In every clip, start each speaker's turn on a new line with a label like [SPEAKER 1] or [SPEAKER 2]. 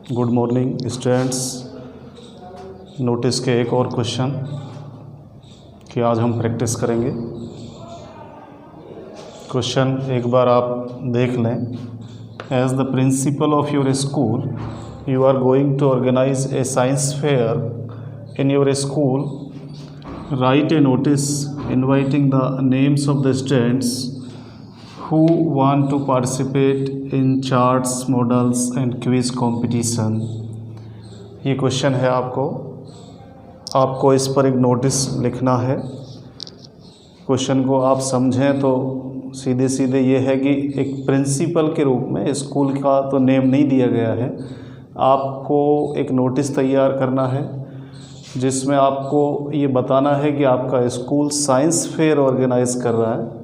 [SPEAKER 1] Good morning students. Notice के एक और क्वेश्चन कि आज हम प्रैक्टिस करेंगे। क्वेश्चन एक बार आप देख लें। As the principal of your school you are going to organise a science fair in your school. Right a notice inviting the names of the students who want to participate in charts, models and quiz competition। ये question है आपको इस पर एक notice लिखना है। Question को आप समझें तो सीधे सीधे ये है कि एक प्रिंसिपल के रूप में स्कूल का तो नेम नहीं दिया गया है, आपको एक नोटिस तैयार करना है जिसमें आपको ये बताना है कि आपका स्कूल साइंस फेयर ऑर्गेनाइज कर रहा है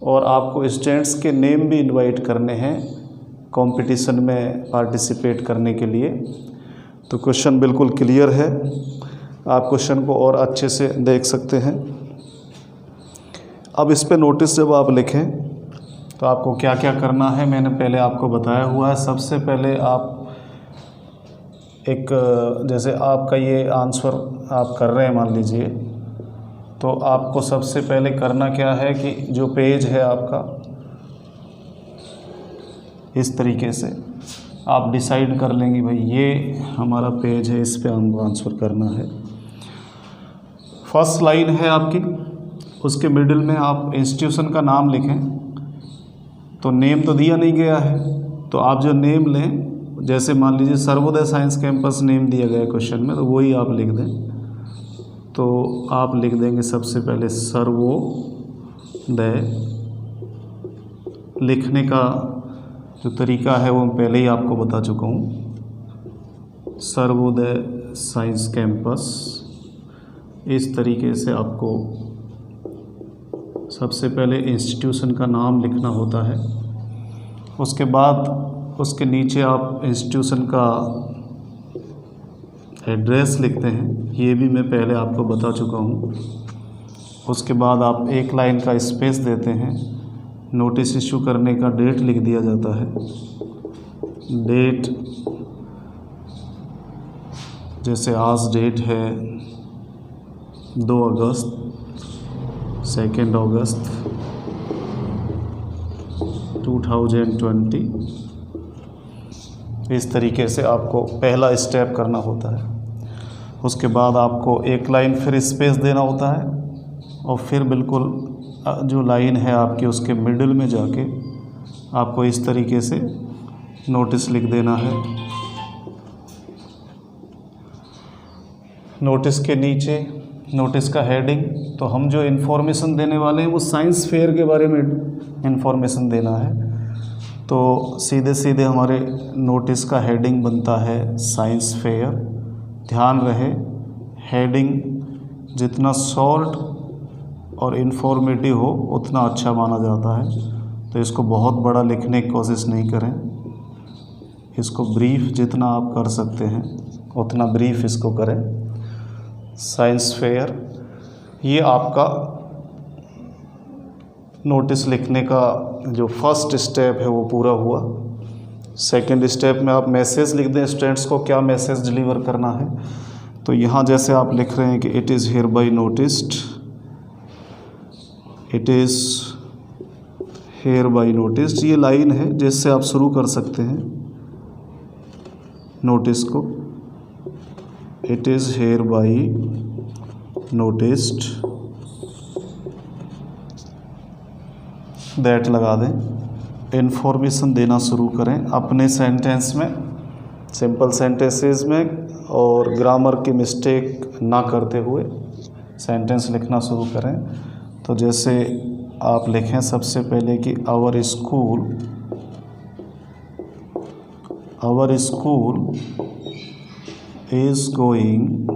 [SPEAKER 1] और आपको स्टूडेंट्स के नेम भी इनवाइट करने हैं कंपटीशन में पार्टिसिपेट करने के लिए। तो क्वेश्चन बिल्कुल क्लियर है, आप क्वेश्चन को और अच्छे से देख सकते हैं। अब इस पे नोटिस जब आप लिखें तो आपको क्या क्या करना है मैंने पहले आपको बताया हुआ है। सबसे पहले आप जैसे आपका ये आंसर आप कर रहे हैं मान लीजिए, तो आपको सबसे पहले करना क्या है कि जो पेज है आपका इस तरीके से आप डिसाइड कर लेंगे भाई ये हमारा पेज है, इस पे हमको आंसर करना है। फर्स्ट लाइन है आपकी, उसके मिडिल में आप इंस्टीट्यूशन का नाम लिखें। तो नेम तो दिया नहीं गया है, तो आप जो नेम लें, जैसे मान लीजिए सर्वोदय साइंस कैंपस नेम दिया गया है क्वेश्चन में, तो वही आप लिख दें। तो आप लिख देंगे सबसे पहले सर्वोदय। लिखने का जो तरीका है वो पहले ही आपको बता चुका हूँ। सर्वोदय साइंस कैंपस, इस तरीके से आपको सबसे पहले इंस्टीट्यूशन का नाम लिखना होता है। उसके बाद उसके नीचे आप इंस्टीट्यूशन का एड्रेस लिखते हैं, ये भी मैं पहले आपको बता चुका हूँ। उसके बाद आप एक लाइन का स्पेस देते हैं। नोटिस इशू करने का डेट लिख दिया जाता है। डेट जैसे आज डेट है 2 अगस्त, 2 अगस्त 2020। इस तरीके से आपको पहला स्टेप करना होता है। उसके बाद आपको एक लाइन फिर स्पेस देना होता है और फिर बिल्कुल जो लाइन है आपकी उसके मिडिल में जाके आपको इस तरीके से नोटिस लिख देना है। नोटिस के नीचे नोटिस का हेडिंग, तो हम जो इन्फॉर्मेशन देने वाले हैं वो साइंस फेयर के बारे में इन्फॉर्मेशन देना है। तो सीधे सीधे हमारे नोटिस का हेडिंग बनता है साइंस फेयर। ध्यान रहे हेडिंग जितना शॉर्ट और इन्फॉर्मेटिव हो उतना अच्छा माना जाता है, तो इसको बहुत बड़ा लिखने की कोशिश नहीं करें। इसको ब्रीफ जितना आप कर सकते हैं उतना ब्रीफ इसको करें। साइंस फेयर, ये आपका नोटिस लिखने का जो फर्स्ट स्टेप है वो पूरा हुआ। सेकंड स्टेप में आप मैसेज लिख दें, स्टूडेंट्स को क्या मैसेज डिलीवर करना है। तो यहाँ जैसे आप लिख रहे हैं कि it is here by noticed, it is here by noticed, ये लाइन है जिससे आप शुरू कर सकते हैं नोटिस को। It is here by noticed, that लगा दें। इन्फॉर्मेशन देना शुरू करें अपने सेंटेंस में, सिंपल सेंटेंसेस में, और ग्रामर की मिस्टेक ना करते हुए सेंटेंस लिखना शुरू करें। तो जैसे आप लिखें सबसे पहले कि our school is going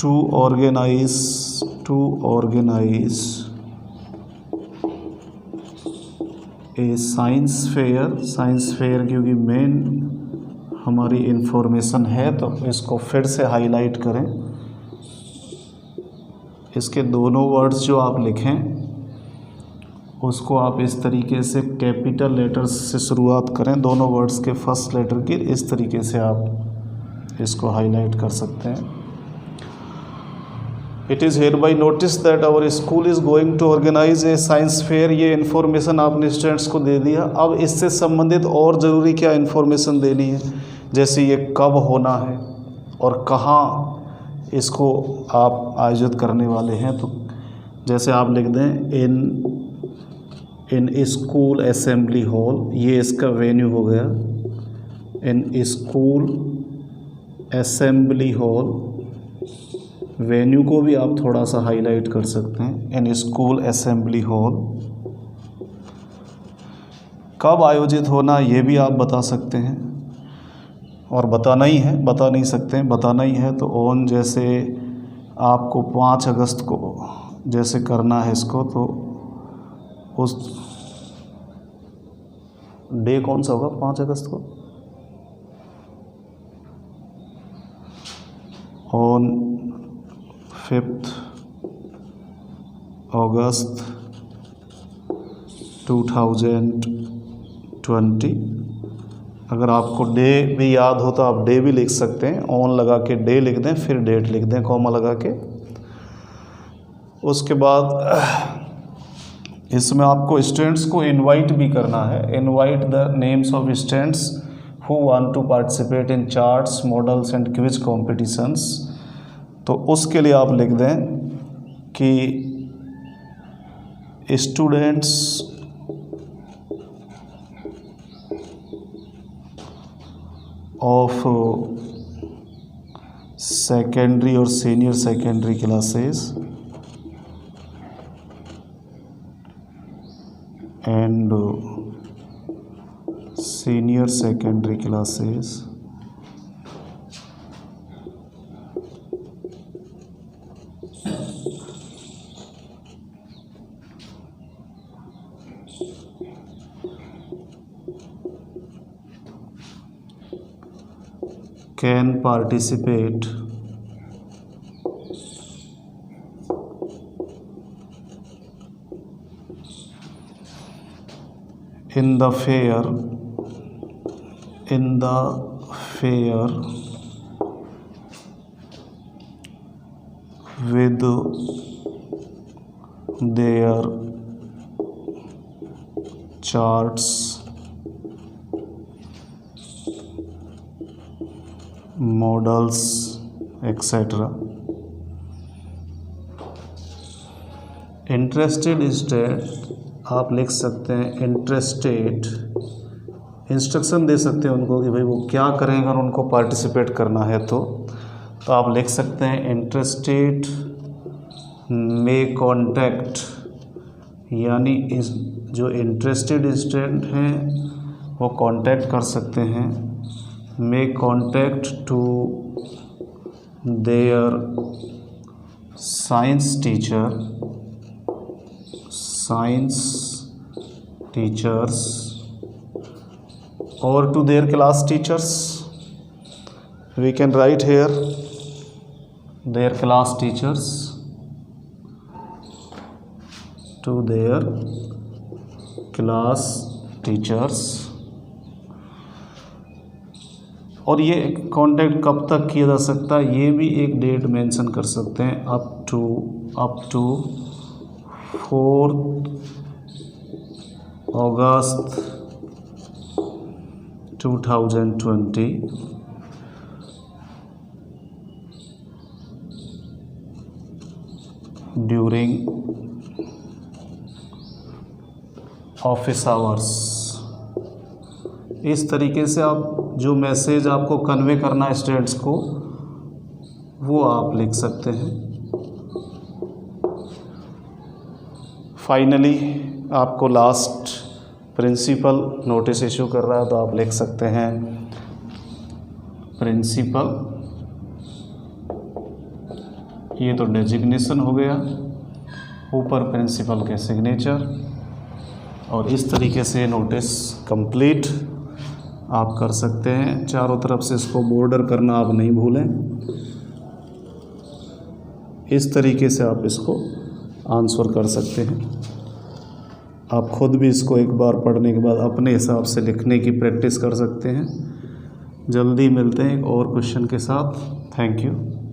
[SPEAKER 1] to organise a science fair क्योंकि मेन हमारी इन्फॉर्मेशन है, तो इसको फिर से हाईलाइट करें। इसके दोनों वर्ड्स जो आप लिखें उसको आप इस तरीके से कैपिटल लेटर्स से शुरुआत करें, दोनों वर्ड्स के फर्स्ट लेटर की, इस तरीके से आप इसको हाईलाइट कर सकते हैं। It is hereby notice that our school is going to organise a science fair. ये इन्फॉर्मेशन आपने स्टूडेंट्स को दे दिया। अब इससे संबंधित और ज़रूरी क्या इन्फॉर्मेशन देनी है, जैसे ये कब होना है और कहाँ इसको आप आयोजित करने वाले हैं। तो जैसे आप लिख दें इन स्कूल असेंबली हॉल, ये इसका वेन्यू हो गया। In school assembly hall, venue को भी आप थोड़ा सा हाईलाइट कर सकते हैं। इन स्कूल असेंबली हॉल, कब आयोजित होना ये भी आप बता सकते हैं, और बताना ही है, बता नहीं सकते हैं, बताना ही है। तो ऑन, जैसे आपको 5 अगस्त को जैसे करना है इसको, तो उस डे कौन सा होगा 5 अगस्त को? ऑन 5 अगस्त 2020। अगर आपको डे भी याद हो तो आप डे भी लिख सकते हैं, ऑन लगा के डे लिख दें, फिर डेट लिख दें कॉमा लगा के। उसके बाद इसमें आपको स्टूडेंट्स को इनवाइट भी करना है। Invite the names of students who want to participate in charts, models and quiz competitions. तो उसके लिए आप लिख दें कि स्टूडेंट्स ऑफ सेकेंडरी और senior secondary classes and senior secondary classes can participate in the fair with their charts, models, etc. Interested state आप लिख सकते हैं, इंटरेस्टेड, इंस्ट्रक्शन दे सकते हैं उनको कि भाई वो क्या करें अगर उनको पार्टिसिपेट करना है। तो आप लिख सकते हैं इंटरेस्टेड मे कॉन्टैक्ट, यानी इस जो इंटरेस्टेड स्टूडेंट हैं वो कांटेक्ट कर सकते हैं, may contact to their science teachers or to their class teachers. We can write here their class teachers, to their class teachers। और ये कांटेक्ट कब तक किया जा सकता है, ये भी एक डेट मेंशन कर सकते हैं, up to 4 August 2020 during office hours. इस तरीके से आप जो मैसेज आपको कन्वे करना है स्टूडेंट्स को, वो आप लिख सकते हैं। फाइनली आपको लास्ट प्रिंसिपल नोटिस इशू कर रहा है, तो आप लिख सकते हैं प्रिंसिपल, ये तो डेजिग्नेशन हो गया, ऊपर प्रिंसिपल के सिग्नेचर, और इस तरीके से नोटिस कंप्लीट आप कर सकते हैं। चारों तरफ से इसको बॉर्डर करना आप नहीं भूलें। इस तरीके से आप इसको आंसर कर सकते हैं। आप खुद भी इसको एक बार पढ़ने के बाद अपने हिसाब से लिखने की प्रैक्टिस कर सकते हैं। जल्दी मिलते हैं एक और क्वेश्चन के साथ। Thank you.